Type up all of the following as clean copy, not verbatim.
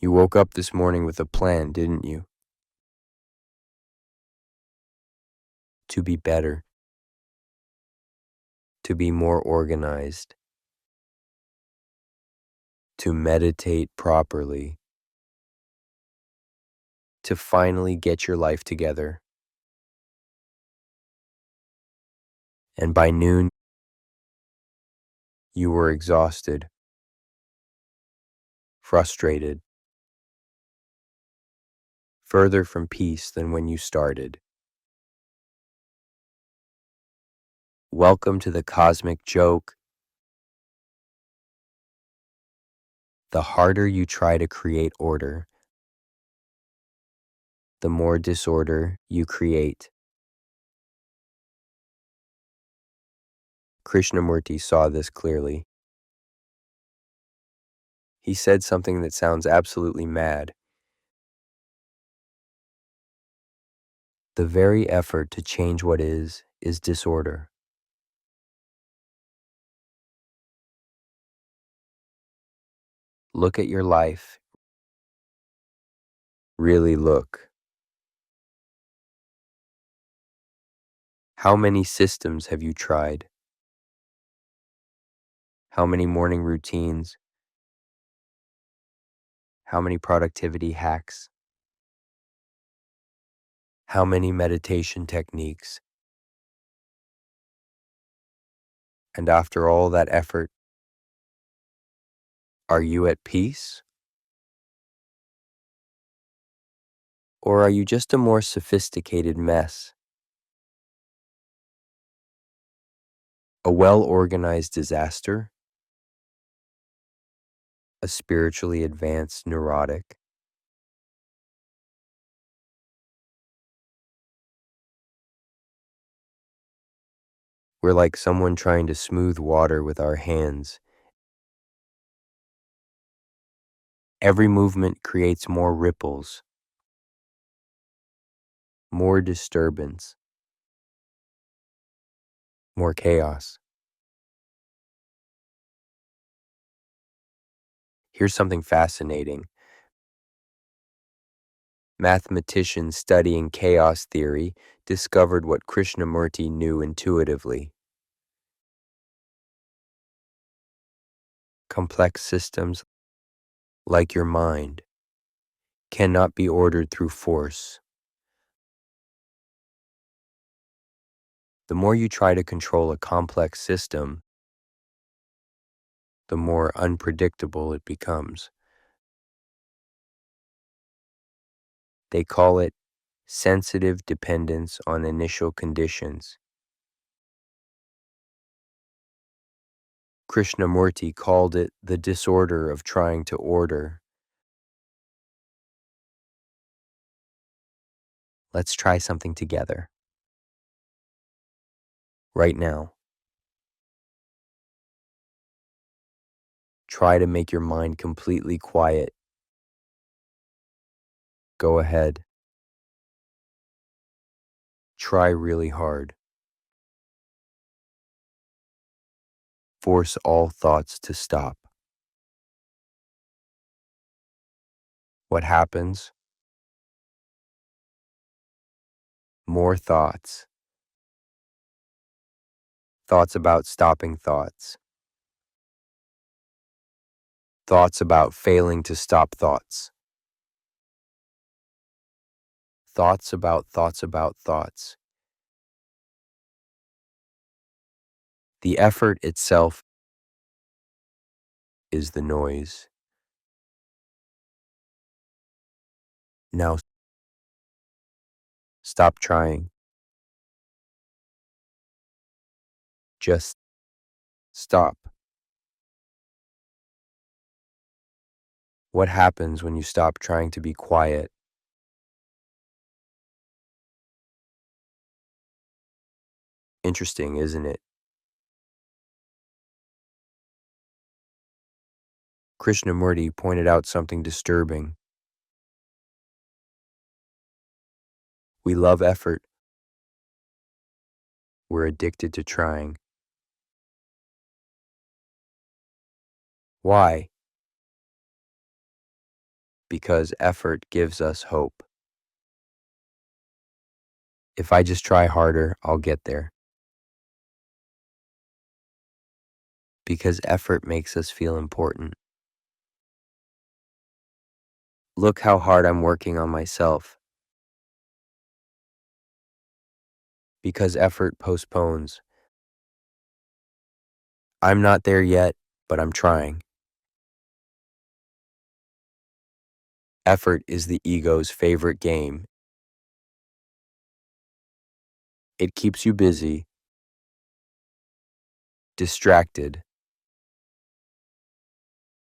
You woke up this morning with a plan, didn't you? To be better, to be more organized, to meditate properly, to finally get your life together. And by noon, you were exhausted, frustrated, further from peace than when you started. Welcome to the cosmic joke. The harder you try to create order, the more disorder you create. Krishnamurti saw this clearly. He said something that sounds absolutely mad. The very effort to change what is disorder. Look at your life. Really look. How many systems have you tried? How many morning routines? How many productivity hacks? How many meditation techniques? And after all that effort, are you at peace? Or are you just a more sophisticated mess? A well-organized disaster? A spiritually advanced neurotic? We're like someone trying to smooth water with our hands. Every movement creates more ripples, more disturbance, more chaos. Here's something fascinating. Mathematicians studying chaos theory discovered what Krishnamurti knew intuitively. Complex systems, like your mind, cannot be ordered through force. The more you try to control a complex system, the more unpredictable it becomes. They call it sensitive dependence on initial conditions. Krishnamurti called it the disorder of trying to order. Let's try something together. Right now. Try to make your mind completely quiet. Go ahead. Try really hard. Force all thoughts to stop. What happens? More thoughts. Thoughts about stopping thoughts. Thoughts about failing to stop thoughts. Thoughts about thoughts about thoughts. The effort itself is the noise. Now, stop trying. Just stop. What happens when you stop trying to be quiet? Interesting, isn't it? Krishnamurti pointed out something disturbing. We love effort. We're addicted to trying. Why? because effort gives us hope. If I just try harder, I'll get there. Because effort makes us feel important. Look how hard I'm working on myself. Because effort postpones. I'm not there yet, but I'm trying. Effort is the ego's favorite game. It keeps you busy, distracted,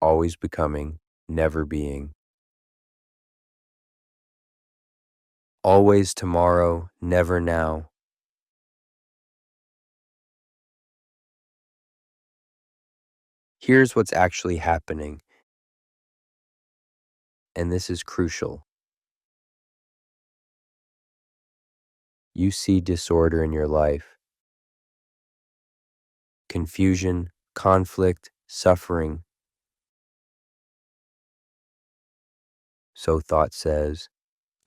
always becoming, never being. Always tomorrow, never now. Here's what's actually happening, and this is crucial. You see disorder in your life, confusion, conflict, suffering. So thought says,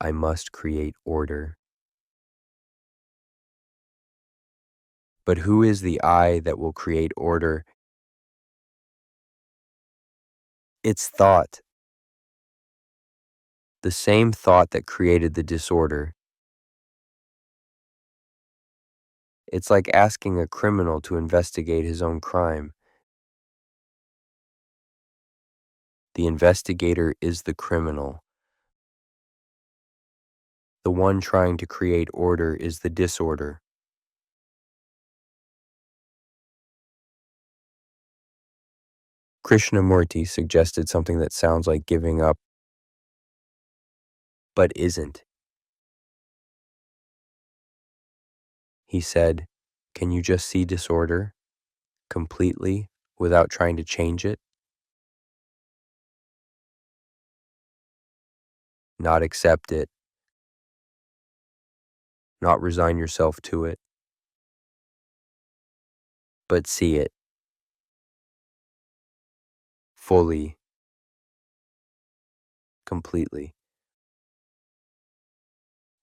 I must create order. But who is the I that will create order? It's thought. The same thought that created the disorder. It's like asking a criminal to investigate his own crime. The investigator is the criminal. The one trying to create order is the disorder. Krishnamurti suggested something that sounds like giving up, but isn't. He said, can you just see disorder completely without trying to change it? Not accept it, not resign yourself to it, but see it fully, completely,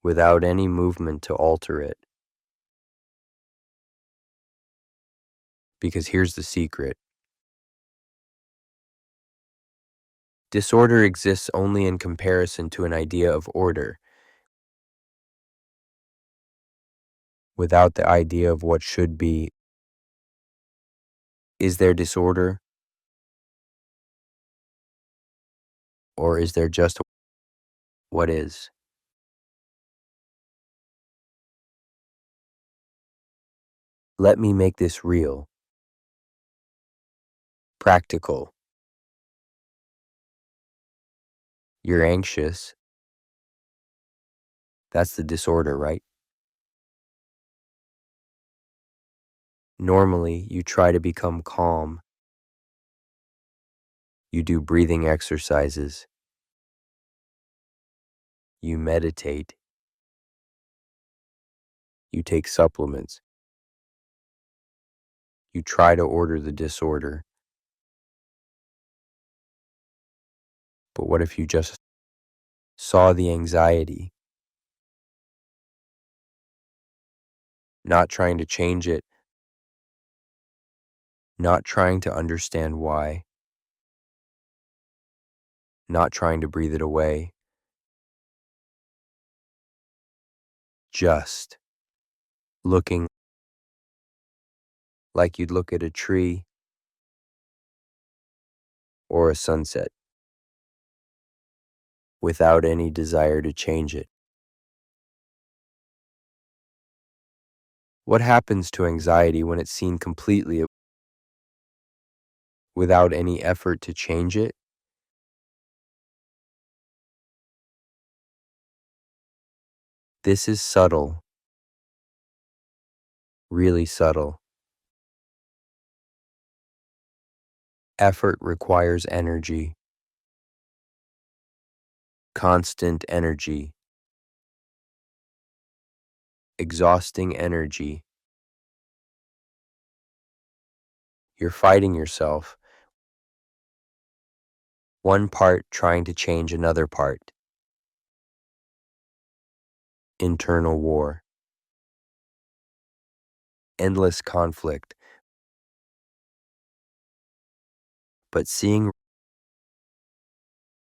without any movement to alter it. Because here's the secret. Disorder exists only in comparison to an idea of order. Without the idea of what should be, is there disorder? Or is there just what is? Let me make this real, practical. You're anxious. That's the disorder, right? Normally, you try to become calm. You do breathing exercises. You meditate. You take supplements. You try to order the disorder. But what if you just saw the anxiety, not trying to change it, not trying to understand why, not trying to breathe it away, just looking like you'd look at a tree or a sunset without any desire to change it. What happens to anxiety when it's seen completely without any effort to change it? This is subtle, really subtle. Effort requires energy, constant energy, exhausting energy. You're fighting yourself one part trying to change another part. Internal war. Endless conflict. But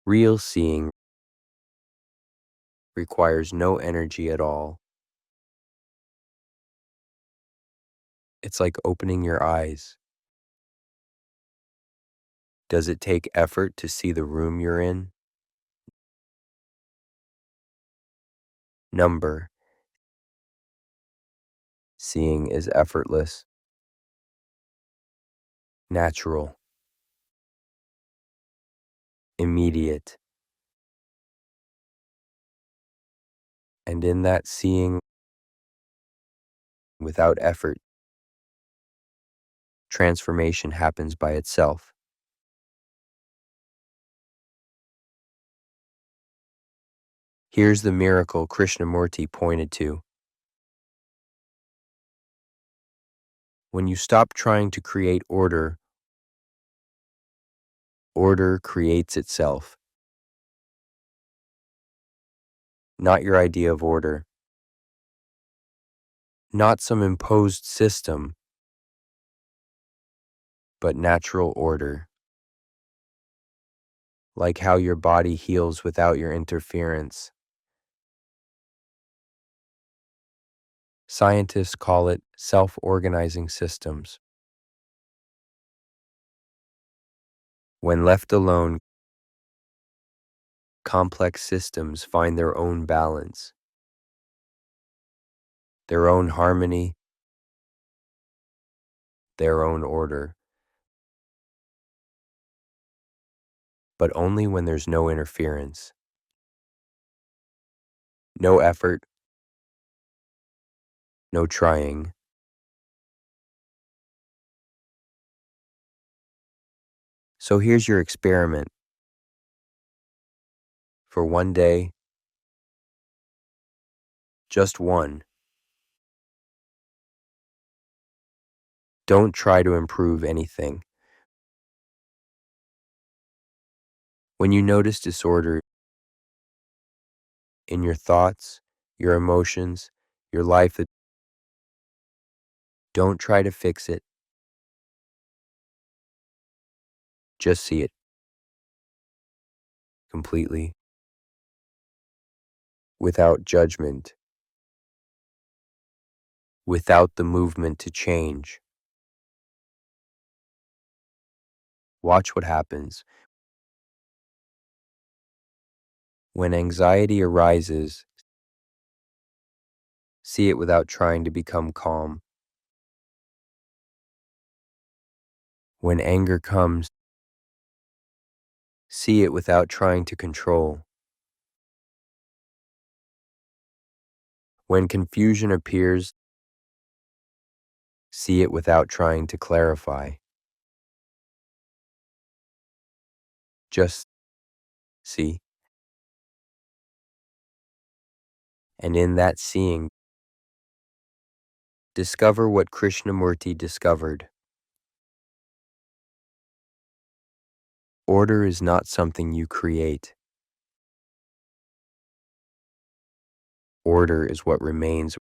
real seeing requires no energy at all. It's like opening your eyes. Does it take effort to see the room you're in? Number. Seeing is effortless, natural, immediate. And in that seeing, without effort, transformation happens by itself. Here's the miracle Krishnamurti pointed to. When you stop trying to create order, order creates itself. Not your idea of order, not some imposed system, but natural order. Like how your body heals without your interference. Scientists call it self-organizing systems. When left alone, complex systems find their own balance, their own harmony, their own order. But only when there's no interference, no effort, no trying. So here's your experiment. For one day, just one. Don't try to improve anything. When you notice disorder in your thoughts, your emotions, your life, don't try to fix it. Just see it completely, without judgment, without the movement to change. Watch what happens. When anxiety arises, see it without trying to become calm. When anger comes, see it without trying to control. When confusion appears, see it without trying to clarify. Just see. And in that seeing, discover what Krishnamurti discovered. Order is not something you create. Order is what remains.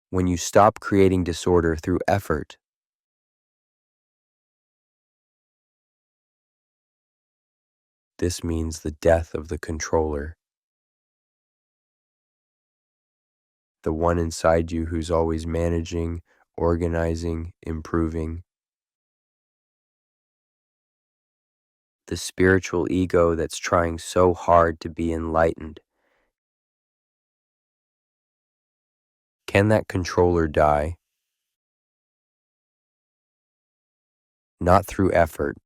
When you stop creating disorder through effort, this means the death of the controller, the one inside you who's always managing, organizing, improving. The spiritual ego that's trying so hard to be enlightened. Can that controller die? Not through effort,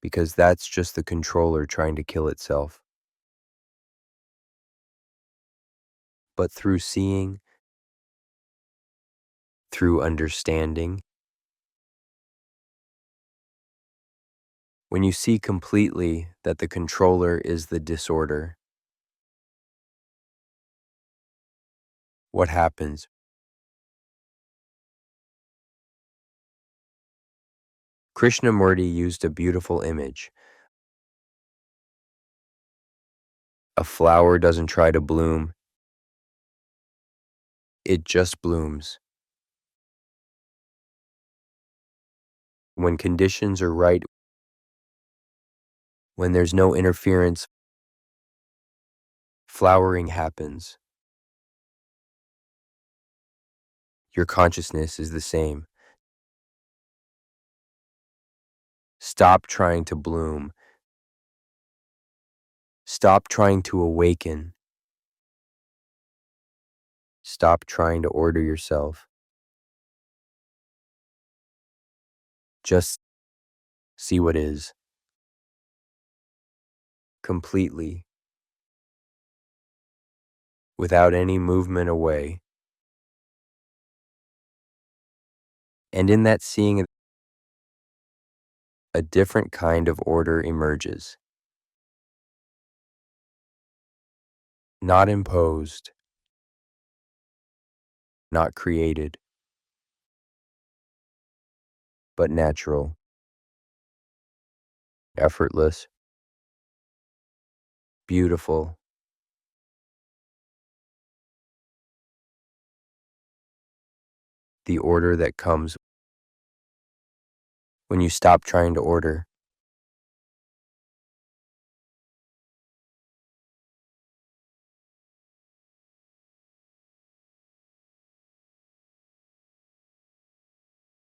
because that's just the controller trying to kill itself, but through seeing, through understanding. When you see completely that the controller is the disorder, what happens? Krishnamurti used a beautiful image. A flower doesn't try to bloom, it just blooms. When conditions are right, when there's no interference, flowering happens. Your consciousness is the same. Stop trying to bloom. Stop trying to awaken. Stop trying to order yourself. Just see what is. Completely. Without any movement away. And in that seeing, a different kind of order emerges. Not imposed. Not created. But natural. Effortless. Beautiful. The order that comes when you stop trying to order.